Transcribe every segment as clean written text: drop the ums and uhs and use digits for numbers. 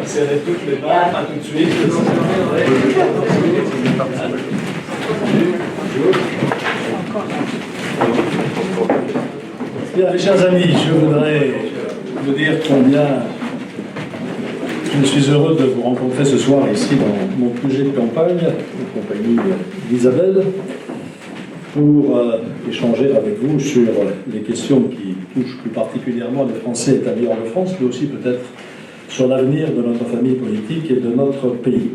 Serrez toutes les mains, à tout de suite. Bien, mes chers amis, je voudrais vous dire combien je suis heureux de vous rencontrer ce soir ici dans mon QG de campagne, en compagnie d'Isabelle, pour échanger avec vous sur les questions qui touchent plus particulièrement les Français établis hors de France, mais aussi peut-être sur l'avenir de notre famille politique et de notre pays.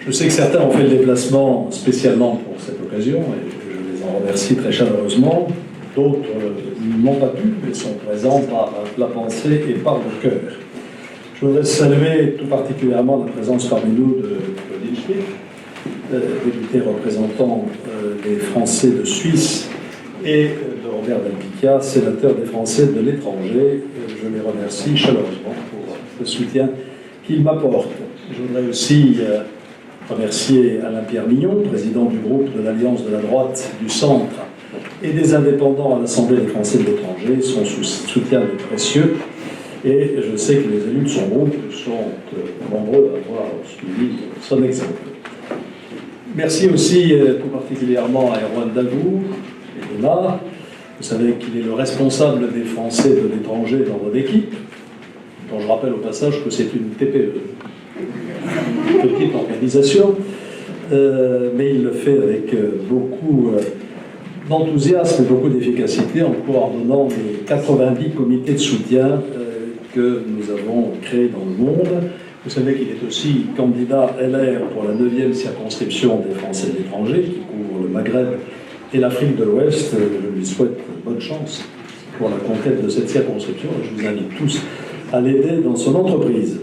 Je sais que certains ont fait le déplacement spécialement pour cette occasion, et je les en remercie très chaleureusement. D'autres n'ont pas pu, mais sont présents par la pensée et par le cœur. Je voudrais saluer tout particulièrement la présence parmi nous de Claudine Schmitt, député représentant les Français de Suisse, et de Robert Delpicchia, sénateur des Français de l'étranger. Je les remercie chaleureusement pour le soutien qu'ils m'apportent. Je voudrais aussi remercier Alain-Pierre Mignon, président du groupe de l'Alliance de la droite, du centre et des indépendants à l'Assemblée des Français de l'étranger. Son soutien est précieux et je sais que les élus de son groupe sont nombreux à avoir suivi son exemple. Merci aussi tout particulièrement à Erwan Davout et Léna. Vous savez qu'il est le responsable des Français de l'étranger dans votre équipe, dont je rappelle au passage que c'est une TPE, une petite organisation, mais il le fait avec beaucoup d'enthousiasme et beaucoup d'efficacité en coordonnant les 90 comités de soutien que nous avons créés dans le monde. Vous savez qu'il est aussi candidat LR pour la 9e circonscription des Français de l'étranger, qui couvre le Maghreb et l'Afrique de l'Ouest. Je lui souhaite bonne chance pour la conquête de cette circonscription et je vous invite tous à l'aider dans son entreprise.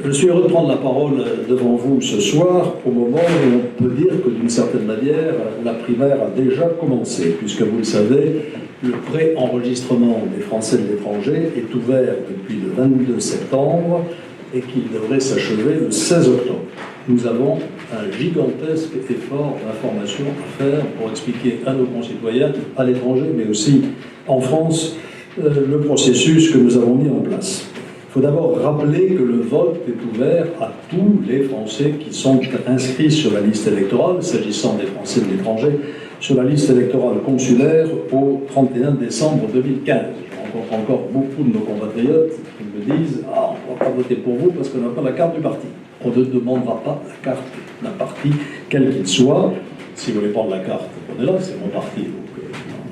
Je suis heureux de prendre la parole devant vous ce soir, au moment où on peut dire que d'une certaine manière, la primaire a déjà commencé, puisque vous le savez, le pré-enregistrement des Français de l'étranger est ouvert depuis le 22 septembre et qu'il devrait s'achever le 16 octobre. Nous avons un gigantesque effort d'information à faire pour expliquer à nos concitoyens, à l'étranger, mais aussi en France, le processus que nous avons mis en place. Il faut d'abord rappeler que le vote est ouvert à tous les Français qui sont inscrits sur la liste électorale, s'agissant des Français de l'étranger, sur la liste électorale consulaire au 31 décembre 2015. Je rencontre encore beaucoup de nos compatriotes qui me disent « Ah, on ne va pas voter pour vous parce qu'on n'a pas la carte du parti ». On ne demandera pas la carte d'un parti, quel qu'il soit. Si vous voulez prendre la carte, prenez-la, c'est mon parti, donc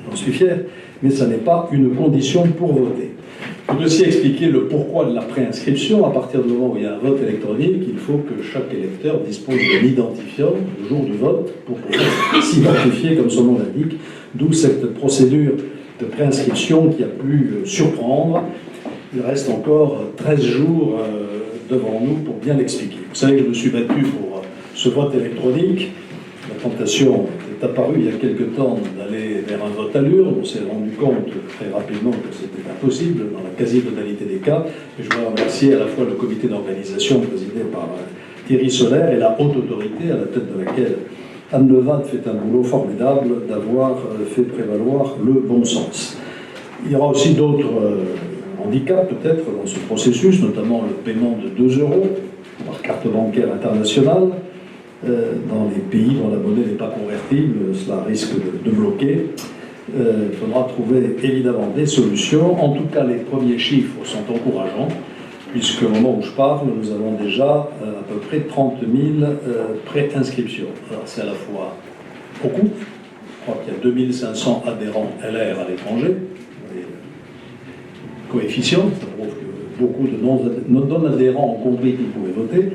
j'en suis fier. Mais ça n'est pas une condition pour voter. Il faut aussi expliquer le pourquoi de la préinscription. À partir du moment où il y a un vote électronique, il faut que chaque électeur dispose d'un identifiant le jour du vote pour pouvoir s'identifier comme son nom l'indique, d'où cette procédure de préinscription qui a pu surprendre. Il reste encore 13 jours devant nous pour bien l'expliquer. Vous savez que je me suis battu pour ce vote électronique. La tentation est apparue il y a quelque temps d'aller vers un vote à l'urne. On s'est rendu compte très rapidement que c'était impossible dans la quasi-totalité des cas. Et je voudrais remercier à la fois le comité d'organisation présidé par Thierry Solaire et la haute autorité à la tête de laquelle Anne Levat fait un boulot formidable d'avoir fait prévaloir le bon sens. Il y aura aussi d'autres handicaps peut-être dans ce processus, notamment le paiement de 2 € par carte bancaire internationale. Dans les pays dont la monnaie n'est pas convertible, cela risque de bloquer. Il faudra trouver évidemment des solutions. En tout cas, les premiers chiffres sont encourageants, puisqu'au moment où je parle, nous avons déjà à peu près 30 000 pré-inscriptions. Alors c'est à la fois beaucoup, je crois qu'il y a 2500 adhérents LR à l'étranger, coefficient, ça prouve que beaucoup de non-adhérents ont compris qu'ils pouvaient voter.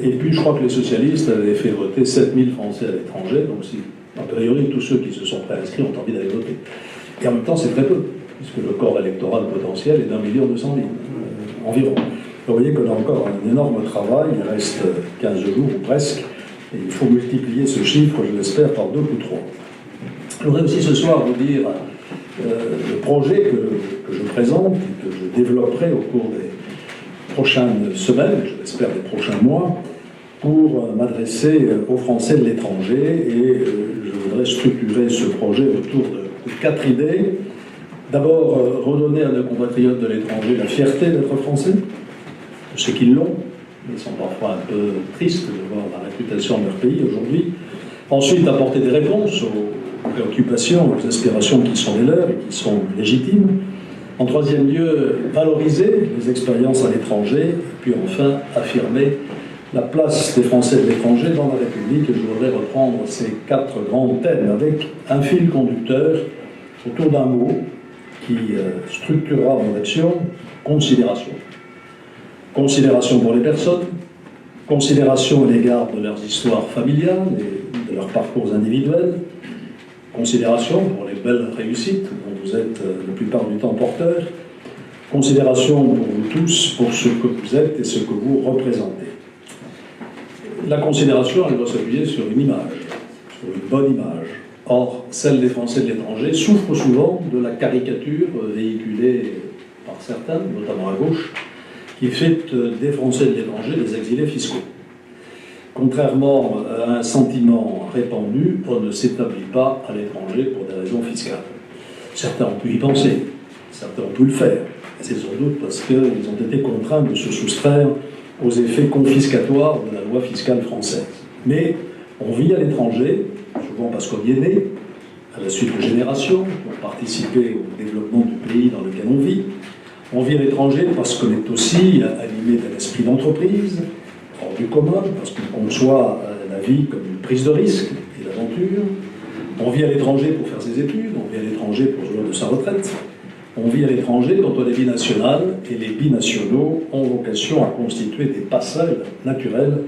Et puis je crois que les socialistes avaient fait voter 7000 Français à l'étranger, donc si, a priori tous ceux qui se sont préinscrits ont envie d'aller voter. Et en même temps c'est très peu, puisque le corps électoral potentiel est d'1 200 000 environ. Donc, vous voyez qu'on a encore un énorme travail, il reste 15 jours ou presque, et il faut multiplier ce chiffre, je l'espère, par 2 ou 3. Je voudrais aussi ce soir vous dire le projet que je présente et que je développerai au cours des prochaines semaines, je l'espère des prochains mois, pour m'adresser aux Français de l'étranger. Et je voudrais structurer ce projet autour de 4 idées. D'abord, redonner à nos compatriotes de l'étranger la fierté d'être français, de ceux qui l'ont, mais sont parfois un peu tristes de voir la réputation de leur pays aujourd'hui. Ensuite, apporter des réponses aux préoccupations, aux aspirations qui sont les leurs et qui sont légitimes. En troisième lieu, valoriser les expériences à l'étranger. Et puis enfin, affirmer la place des Français de l'étranger dans la République. Et je voudrais reprendre ces 4 grands thèmes avec un fil conducteur autour d'un mot qui structurera mon action: considération. Considération pour les personnes, considération à l'égard de leurs histoires familiales et de leurs parcours individuels, considération pour les belles réussites dont vous êtes la plupart du temps porteurs, considération pour vous tous, pour ce que vous êtes et ce que vous représentez. La considération, elle doit s'appuyer sur une image, sur une bonne image. Or, celle des Français de l'étranger souffre souvent de la caricature véhiculée par certains, notamment à gauche, qui fait des Français de l'étranger des exilés fiscaux. Contrairement à un sentiment répandu, on ne s'établit pas à l'étranger pour des raisons fiscales. Certains ont pu y penser, certains ont pu le faire. C'est sans doute parce qu'ils ont été contraints de se soustraire aux effets confiscatoires de la loi fiscale française. Mais on vit à l'étranger, souvent parce qu'on y est né, à la suite de générations, pour participer au développement du pays dans lequel on vit. On vit à l'étranger parce qu'on est aussi animé d'un esprit d'entreprise, hors du commun, parce qu'on conçoit la vie comme une prise de risque et d'aventure. On vit à l'étranger pour faire ses études, on vit à l'étranger pour jouir de sa retraite. On vit à l'étranger quand on est binational, et les binationaux ont vocation à constituer des passerelles naturelles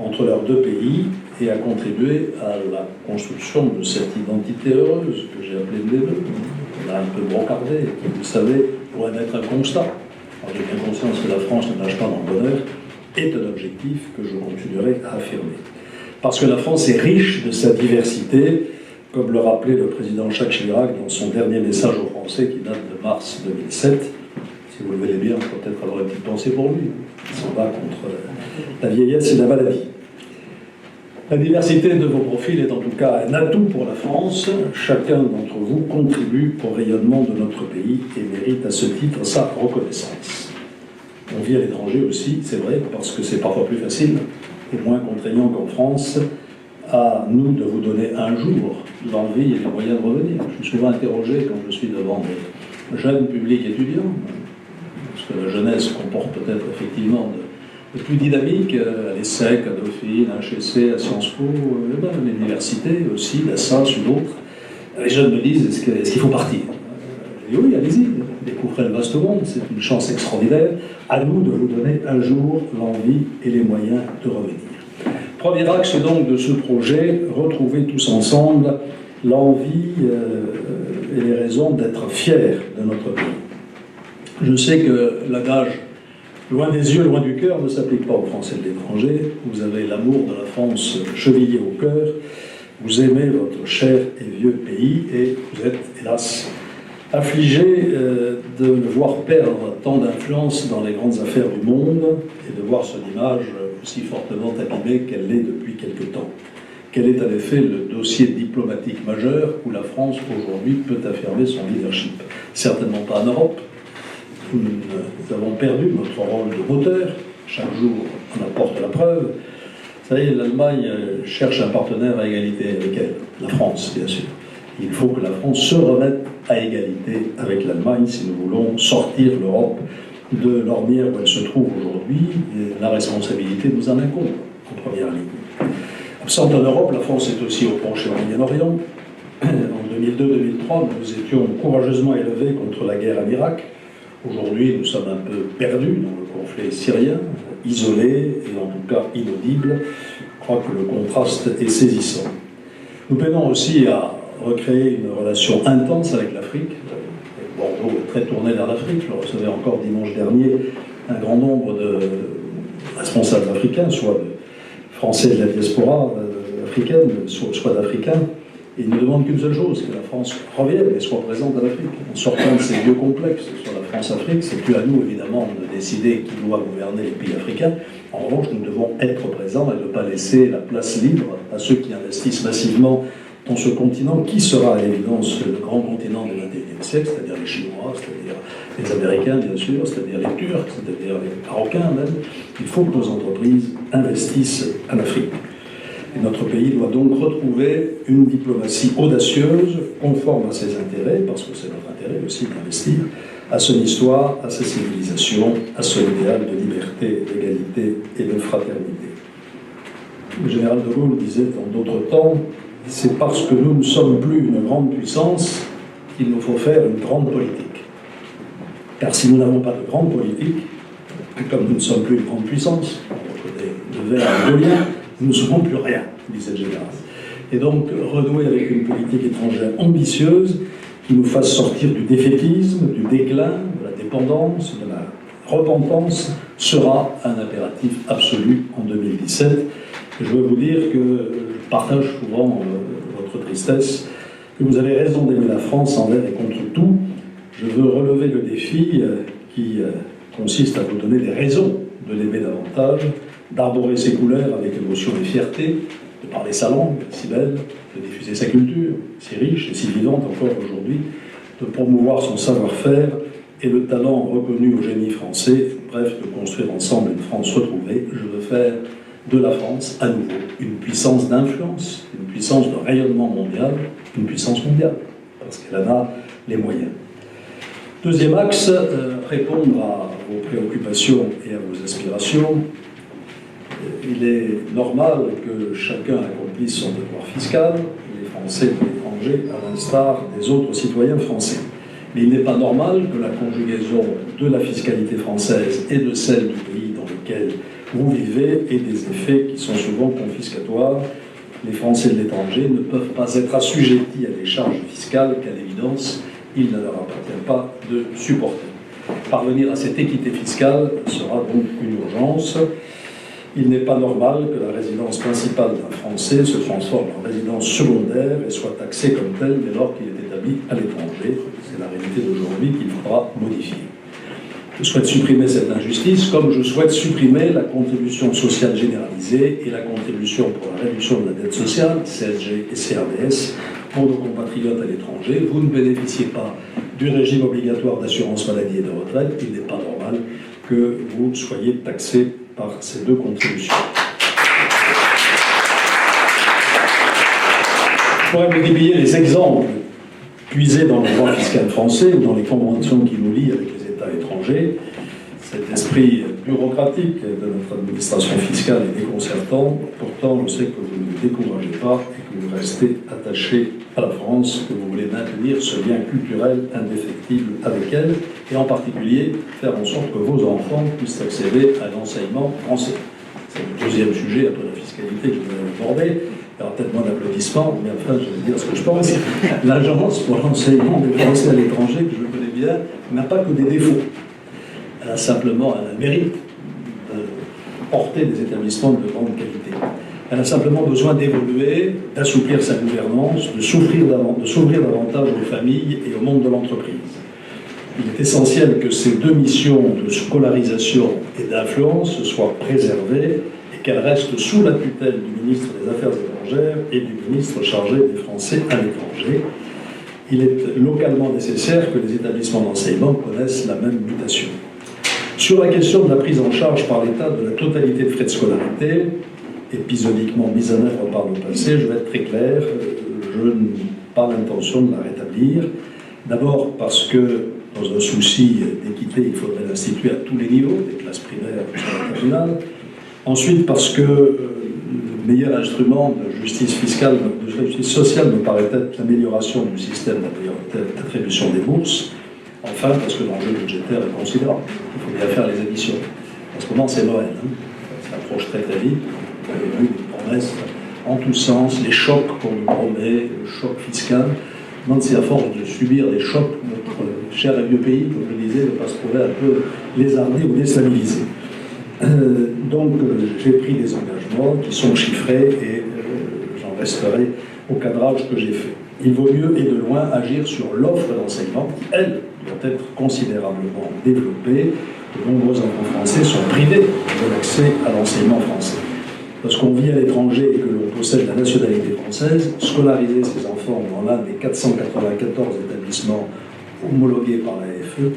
entre leurs 2 pays et à contribuer à la construction de cette identité heureuse que j'ai appelée de l'Hébreu. On a un peu brocardé, qui, vous savez, pourrait être un constat. Alors, j'ai bien conscience que la France ne nage pas dans le bonheur, est un objectif que je continuerai à affirmer. Parce que la France est riche de sa diversité, comme le rappelait le président Jacques Chirac dans son dernier message aux Français qui date de mars 2007. Si vous le voulez bien, on peut peut-être avoir une petite pensée pour lui. Il s'en va contre la vieillesse et la maladie. La diversité de vos profils est en tout cas un atout pour la France. Chacun d'entre vous contribue au rayonnement de notre pays et mérite à ce titre sa reconnaissance. On vit à l'étranger aussi, c'est vrai, parce que c'est parfois plus facile et moins contraignant qu'en France. À nous de vous donner un jour l'envie et les moyens de revenir. Je suis souvent interrogé quand je suis devant des jeunes publics étudiants, parce que la jeunesse comporte peut-être effectivement de plus dynamique, à l'ESSEC, à Dauphine, à HEC, à Sciences Po, même à l'université aussi, à SAS ou d'autres. Les jeunes me disent, est-ce qu'il faut partir? Et oui, allez-y, découvrez le vaste monde, c'est une chance extraordinaire. À nous de vous donner un jour l'envie et les moyens de revenir. Premier axe donc de ce projet, retrouver tous ensemble l'envie et les raisons d'être fiers de notre pays. Je sais que l'adage « loin des yeux, loin du cœur » ne s'applique pas aux Français de l'étranger. Vous avez l'amour de la France chevillé au cœur, vous aimez votre cher et vieux pays et vous êtes, hélas, affligé de le voir perdre tant d'influence dans les grandes affaires du monde et de voir son image aussi fortement abîmée qu'elle l'est depuis quelque temps. Quel est en effet le dossier diplomatique majeur où la France aujourd'hui peut affirmer son leadership? Certainement pas en Europe. Nous avons perdu notre rôle de moteur. Chaque jour, on apporte la preuve. Vous savez, l'Allemagne cherche un partenaire à égalité avec elle. La France, bien sûr. Il faut que la France se remette à égalité avec l'Allemagne si nous voulons sortir l'Europe de l'ornière où elle se trouve aujourd'hui. Et la responsabilité nous en incombe en première ligne. Absente en Europe, la France est aussi au penché au Moyen-Orient. En 2002-2003, nous étions courageusement élevés contre la guerre en Irak. Aujourd'hui, nous sommes un peu perdus dans le conflit syrien, isolés et en tout cas inaudibles. Je crois que le contraste est saisissant. Nous peinons aussi à recréer une relation intense avec l'Afrique. Bordeaux est très tourné vers l'Afrique. Je recevais encore dimanche dernier un grand nombre de responsables africains, soit de Français de la diaspora africaine, soit d'Africains. Et ils ne demandent qu'une seule chose, que la France revienne et soit présente à l'Afrique. En sortant de ces lieux complexes sur la France-Afrique, c'est plus à nous, évidemment, de décider qui doit gouverner les pays africains. En revanche, nous devons être présents et ne pas laisser la place libre à ceux qui investissent massivement dans ce continent, qui sera à l'évidence le grand continent du XXIe siècle, c'est-à-dire les Chinois, c'est-à-dire les Américains, bien sûr, c'est-à-dire les Turcs, c'est-à-dire les Marocains même. Il faut que nos entreprises investissent en Afrique. Et notre pays doit donc retrouver une diplomatie audacieuse, conforme à ses intérêts, parce que c'est notre intérêt aussi d'investir, à son histoire, à sa civilisation, à son idéal de liberté, d'égalité et de fraternité. Le général de Gaulle disait en d'autres temps, c'est parce que nous ne sommes plus une grande puissance qu'il nous faut faire une grande politique. Car si nous n'avons pas de grande politique, comme nous ne sommes plus une grande puissance, de verre et de lien, nous ne serons plus rien, disait le général. Et donc, renouer avec une politique étrangère ambitieuse qui nous fasse sortir du défaitisme, du déclin, de la dépendance, de la repentance, sera un impératif absolu en 2017. Je veux vous dire que je partage souvent votre tristesse, que vous avez raison d'aimer la France envers et contre tout. Je veux relever le défi qui consiste à vous donner des raisons de l'aimer davantage, d'arborer ses couleurs avec émotion et fierté, de parler sa langue, si belle, de diffuser sa culture, si riche et si vivante encore aujourd'hui, de promouvoir son savoir-faire et le talent reconnu au génie français, bref, de construire ensemble une France retrouvée. Je veux faire de la France, à nouveau, une puissance d'influence, une puissance de rayonnement mondial, une puissance mondiale, parce qu'elle en a les moyens. Deuxième axe, répondre à vos préoccupations et à vos aspirations. Il est normal que chacun accomplisse son devoir fiscal, les Français et les étrangers, à l'instar des autres citoyens français. Mais il n'est pas normal que la conjugaison de la fiscalité française et de celle du pays dans lequel vous vivez ait des effets qui sont souvent confiscatoires. Les Français de l'étranger ne peuvent pas être assujettis à des charges fiscales qu'à l'évidence, il ne leur appartient pas de supporter. Parvenir à cette équité fiscale sera donc une urgence. Il n'est pas normal que la résidence principale d'un Français se transforme en résidence secondaire et soit taxée comme telle dès lors qu'il est établi à l'étranger. C'est la réalité d'aujourd'hui qu'il faudra modifier. Je souhaite supprimer cette injustice, comme je souhaite supprimer la contribution sociale généralisée et la contribution pour la réduction de la dette sociale, CSG et CRDS, pour nos compatriotes à l'étranger. Vous ne bénéficiez pas du régime obligatoire d'assurance maladie et de retraite. Il n'est pas normal que vous soyez taxés par ces deux contributions. Je pourrais multiplier les exemples puisés dans le droit fiscal français ou dans les conventions qui nous lient avec les États étrangers. Cet esprit bureaucratique de notre administration fiscale est déconcertant. Pourtant, je sais que vous ne vous découragez pas et que vous restez attachés à la France, que vous voulez maintenir ce lien culturel indéfectible avec elle, et en particulier faire en sorte que vos enfants puissent accéder à l'enseignement français. C'est le deuxième sujet, après la fiscalité, que je vais aborder. Il y aura peut-être moins d'applaudissements, mais enfin, je vais dire ce que je pense. L'Agence pour l'enseignement des Français à l'étranger, que je connais bien, n'a pas que des défauts. Elle a simplement un mérite de porter des établissements de grande qualité. Elle a simplement besoin d'évoluer, d'assouplir sa gouvernance, de s'ouvrir davantage aux familles et au monde de l'entreprise. Il est essentiel que ces deux missions de scolarisation et d'influence soient préservées et qu'elles restent sous la tutelle du ministre des Affaires étrangères et du ministre chargé des Français à l'étranger. Il est localement nécessaire que les établissements d'enseignement connaissent la même mutation. Sur la question de la prise en charge par l'État de la totalité de frais de scolarité, épisodiquement mise en œuvre par le passé, je vais être très clair, je n'ai pas l'intention de la rétablir. D'abord parce que, dans un souci d'équité, il faudrait l'instituer à tous les niveaux, des classes primaires jusqu'à la terminale. Ensuite parce que le meilleur instrument de justice fiscale, de justice sociale me paraît être l'amélioration du système d'attribution des bourses. Enfin, parce que l'enjeu budgétaire est considérable. Il faut bien faire les additions. En ce moment, c'est Noël. Ça approche très très vite. Vous avez vu des promesses en tous sens, les chocs qu'on nous promet, le choc fiscal. Je me demande si à force de subir des chocs, notre cher et vieux pays, comme je le disais, ne pas se trouver un peu lézardé ou déstabilisé. Donc, j'ai pris des engagements qui sont chiffrés et j'en resterai au cadrage que j'ai fait. Il vaut mieux et de loin agir sur l'offre d'enseignement qui, elle, doit être considérablement développée. De nombreux enfants français sont privés de l'accès à l'enseignement français. Lorsqu'on vit à l'étranger et que l'on possède la nationalité française, scolariser ses enfants dans l'un des 494 établissements homologué par la FE,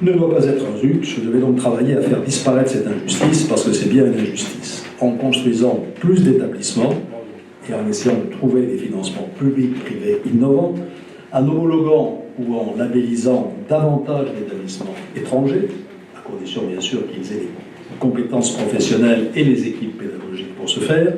ne doit pas être un zut. Je vais donc travailler à faire disparaître cette injustice, parce que c'est bien une injustice. En construisant plus d'établissements et en essayant de trouver des financements publics, privés, innovants, en homologuant ou en labellisant davantage d'établissements étrangers, à condition bien sûr qu'ils aient les compétences professionnelles et les équipes pédagogiques pour ce faire,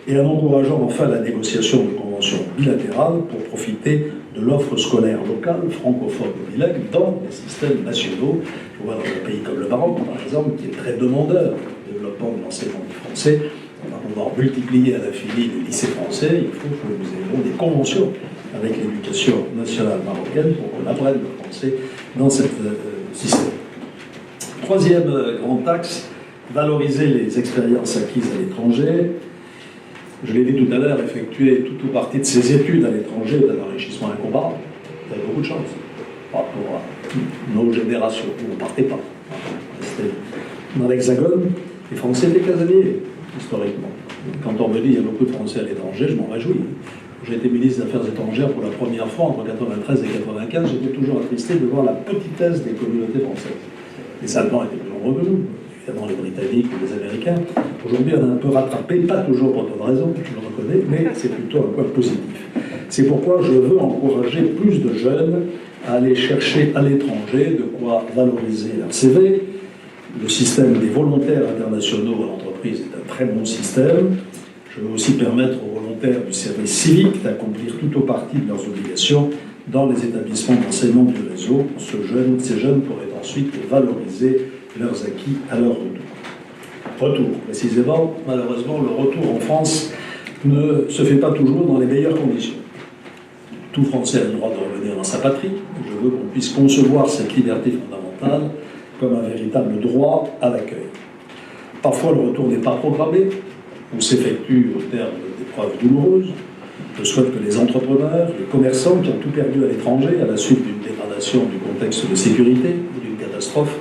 et en encourageant enfin la négociation de conventions bilatérales pour profiter de l'offre scolaire locale, francophone ou bilingue, dans les systèmes nationaux. Je vois dans un pays comme le Maroc, par exemple, qui est très demandeur du développement de l'enseignement du français, on va pouvoir multiplier à l'infini les lycées français. Il faut que nous ayons des conventions avec l'éducation nationale marocaine pour qu'on apprenne le français dans ce système. Troisième grand axe, valoriser les expériences acquises à l'étranger. Je l'ai dit tout à l'heure, effectuer toute ou partie de ses études à l'étranger est un enrichissement incomparable. Vous avez beaucoup de chance par rapport à nos générations. Vous ne partez pas. Dans l'Hexagone, les Français étaient casaniers, historiquement. Quand on me dit qu'il y a beaucoup de Français à l'étranger, je m'en réjouis. J'ai été ministre des Affaires étrangères pour la première fois entre 1993 et 1995. J'étais toujours attristé de voir la petitesse des communautés françaises. Les Allemands étaient plus nombreux que nous, évidemment les Britanniques ou les Américains. Aujourd'hui, on a un peu rattrapé, pas toujours pour bonne raison, je le reconnais, mais c'est plutôt un point positif. C'est pourquoi je veux encourager plus de jeunes à aller chercher à l'étranger de quoi valoriser leur CV. Le système des volontaires internationaux à l'entreprise est un très bon système. Je veux aussi permettre aux volontaires du service civique d'accomplir tout ou partie de leurs obligations dans les établissements d'enseignement du réseau. Ces jeunes pourraient ensuite valoriser leurs acquis à leur retour. Précisément, malheureusement, le retour en France ne se fait pas toujours dans les meilleures conditions. Tout Français a le droit de revenir dans sa patrie. Je veux qu'on puisse concevoir cette liberté fondamentale comme un véritable droit à l'accueil. Parfois, le retour n'est pas programmé, ou s'effectue au terme d'épreuves douloureuses. Je souhaite que les entrepreneurs, les commerçants qui ont tout perdu à l'étranger à la suite d'une dégradation du contexte de sécurité ou d'une catastrophe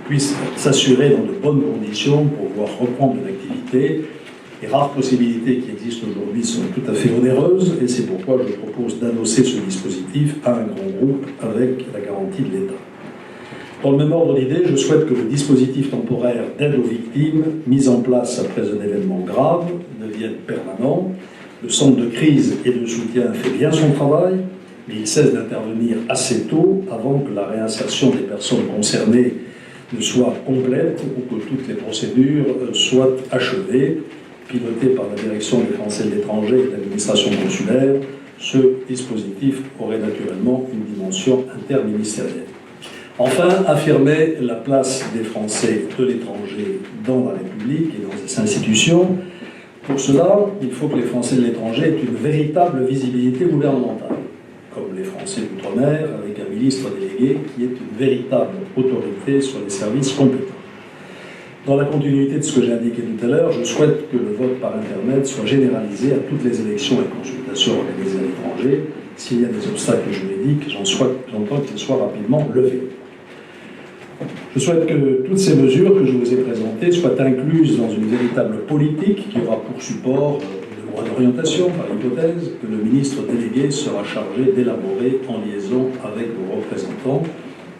puissent s'assurer dans de bonnes conditions pour pouvoir reprendre une activité. Les rares possibilités qui existent aujourd'hui sont tout à fait onéreuses et c'est pourquoi je propose d'annoncer ce dispositif à un grand groupe avec la garantie de l'État. Dans le même ordre d'idée, je souhaite que le dispositif temporaire d'aide aux victimes, mis en place après un événement grave, devienne permanent. Le centre de crise et de soutien fait bien son travail, mais il cesse d'intervenir assez tôt avant que la réinsertion des personnes concernées ne soit complète ou que toutes les procédures soient achevées. Piloté par la direction des Français de l'étranger et de l'administration consulaire, ce dispositif aurait naturellement une dimension interministérielle. Enfin, affirmer la place des Français de l'étranger dans la République et dans ses institutions. Pour cela, il faut que les Français de l'étranger aient une véritable visibilité gouvernementale, comme les Français d'outre-mer, avec un ministre délégué qui est une véritable autorité sur les services compétents. Dans la continuité de ce que j'ai indiqué tout à l'heure, je souhaite que le vote par Internet soit généralisé à toutes les élections et consultations organisées à l'étranger. S'il y a des obstacles juridiques, j'entends qu'ils soient rapidement levés. Je souhaite que toutes ces mesures que je vous ai présentées soient incluses dans une véritable politique qui aura pour support une loi d'orientation, par hypothèse, que le ministre délégué sera chargé d'élaborer en liaison avec vos représentants.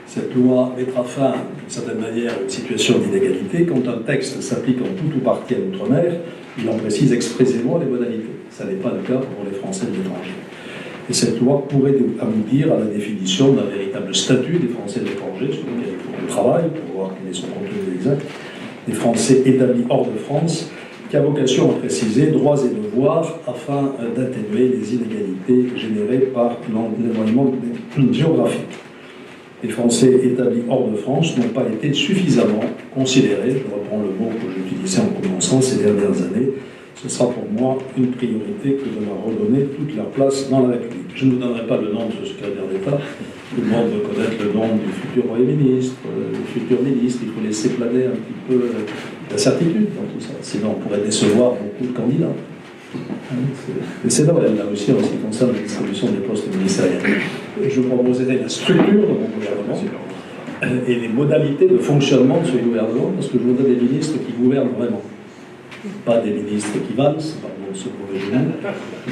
Cette loi mettra fin, d'une certaine manière, à une situation d'inégalité. Quand un texte s'applique en tout ou partie à l'outre-mer, il en précise expressément les modalités. Ça n'est pas le cas pour les Français de l'étranger. Et cette loi pourrait aboutir à la définition d'un véritable statut des Français de l'étranger, sur lequel il faut qu'on travaille pour voir quel est son contenu exact, des Français établis hors de France, qui a vocation à préciser droits et devoirs afin d'atténuer les inégalités générées par l'éloignement géographique. Les Français établis hors de France n'ont pas été suffisamment considérés, je reprends le mot que j'utilisais en commençant ces dernières années. Ce sera pour moi une priorité que de leur redonner toute leur place dans la République. Je ne vous donnerai pas le nom de ce secrétaire d'État. Tout le monde veut connaître le nom du futur Premier ministre, du futur ministre. Il faut laisser planer un petit peu d'incertitude dans tout ça. Sinon, on pourrait décevoir beaucoup de candidats. Mais c'est Noël, là aussi, en ce qui concerne la distribution des postes ministériels. Je proposerai la structure de mon gouvernement et les modalités de fonctionnement de ce gouvernement, parce que je voudrais des ministres qui gouvernent vraiment. Pas des ministres qui valsent, pardon ce mauvais jeu.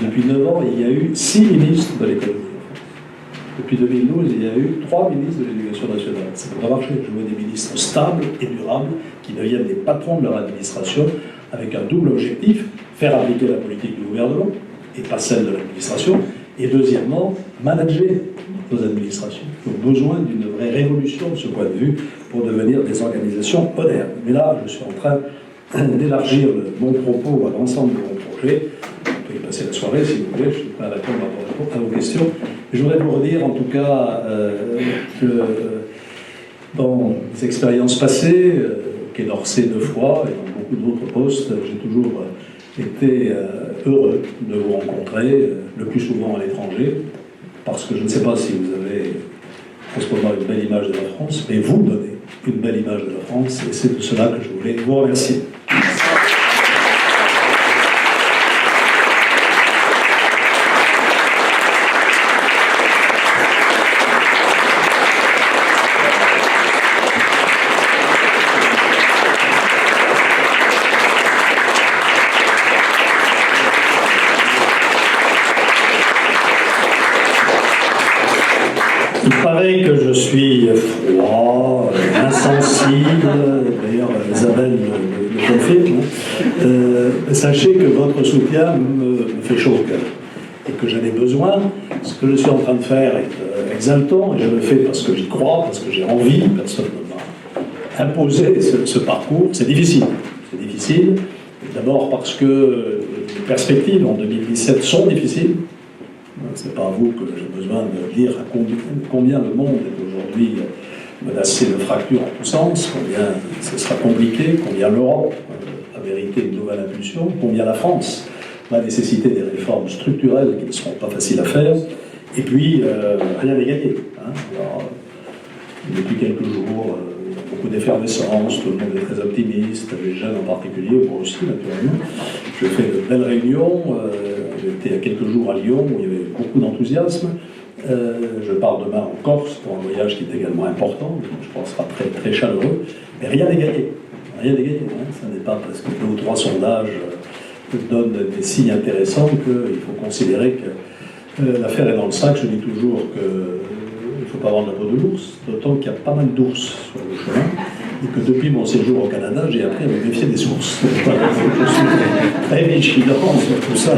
Depuis 9 ans, il y a eu 6 ministres de l'économie. Depuis 2012, il y a eu 3 ministres de l'Éducation nationale. Ça ne peut pas marcher. Je veux des ministres stables et durables qui deviennent des patrons de leur administration avec un double objectif, faire appliquer la politique du gouvernement et pas celle de l'administration. Et deuxièmement, manager nos administrations. Nous avons besoin d'une vraie révolution de ce point de vue pour devenir des organisations modernes. Mais là, je suis en train d'élargir mon propos à l'ensemble de mon projet. Vous pouvez passer la soirée si vous voulez, je suis prêt à répondre à vos questions. Je voudrais vous redire en tout cas que dans les expériences passées, au Quai d'Orsay 2 fois et dans beaucoup d'autres postes, j'ai toujours été heureux de vous rencontrer, le plus souvent à l'étranger, parce que je ne sais pas si vous avez en ce moment une belle image de la France, mais vous donnez une belle image de la France, et c'est de cela que je voulais vous remercier. Il paraît que je suis froid, insensible, d'ailleurs Isabelle le confirme. Sachez que votre soutien me fait chaud au cœur et que j'en ai besoin. Ce que je suis en train de faire est exaltant et je le fais parce que j'y crois, parce que j'ai envie, personne ne m'a imposé ce parcours. C'est difficile. C'est difficile, d'abord parce que les perspectives en 2017 sont difficiles. Ce n'est pas à vous que j'ai besoin de dire à combien le monde est aujourd'hui menacé de fractures en tous sens, combien ce sera compliqué, combien l'Europe a mérité une nouvelle impulsion, combien la France va nécessiter des réformes structurelles qui ne seront pas faciles à faire, et puis rien n'est gagné. Hein. Alors, depuis quelques jours, il y a beaucoup d'effervescence, tout le monde est très optimiste, les jeunes en particulier, moi aussi naturellement. Je fais de belles réunions, j'étais il y a quelques jours à Lyon où il y avait beaucoup d'enthousiasme. Je pars demain en Corse pour un voyage qui est également important, je pense sera très, très chaleureux, mais rien n'est gagné. Rien n'est gagné. Hein. Ce n'est pas parce que 2 ou 3 sondages donnent des signes intéressants qu'il faut considérer que l'affaire est dans le sac. Je dis toujours qu'il ne faut pas avoir de la peau de l'ours, d'autant qu'il y a pas mal d'ours sur le chemin, et que depuis mon séjour au Canada, j'ai appris à me méfier des sources. Voilà, je suis très vigilant sur tout ça.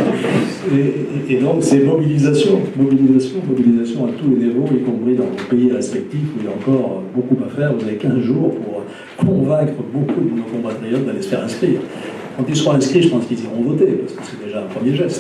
Et donc, c'est mobilisation à tous les niveaux, y compris dans nos pays respectifs, où il y a encore beaucoup à faire. Vous avez 15 jours pour convaincre beaucoup de nos compatriotes d'aller se faire inscrire. Quand ils seront inscrits, je pense qu'ils iront voter, parce que c'est déjà un premier geste.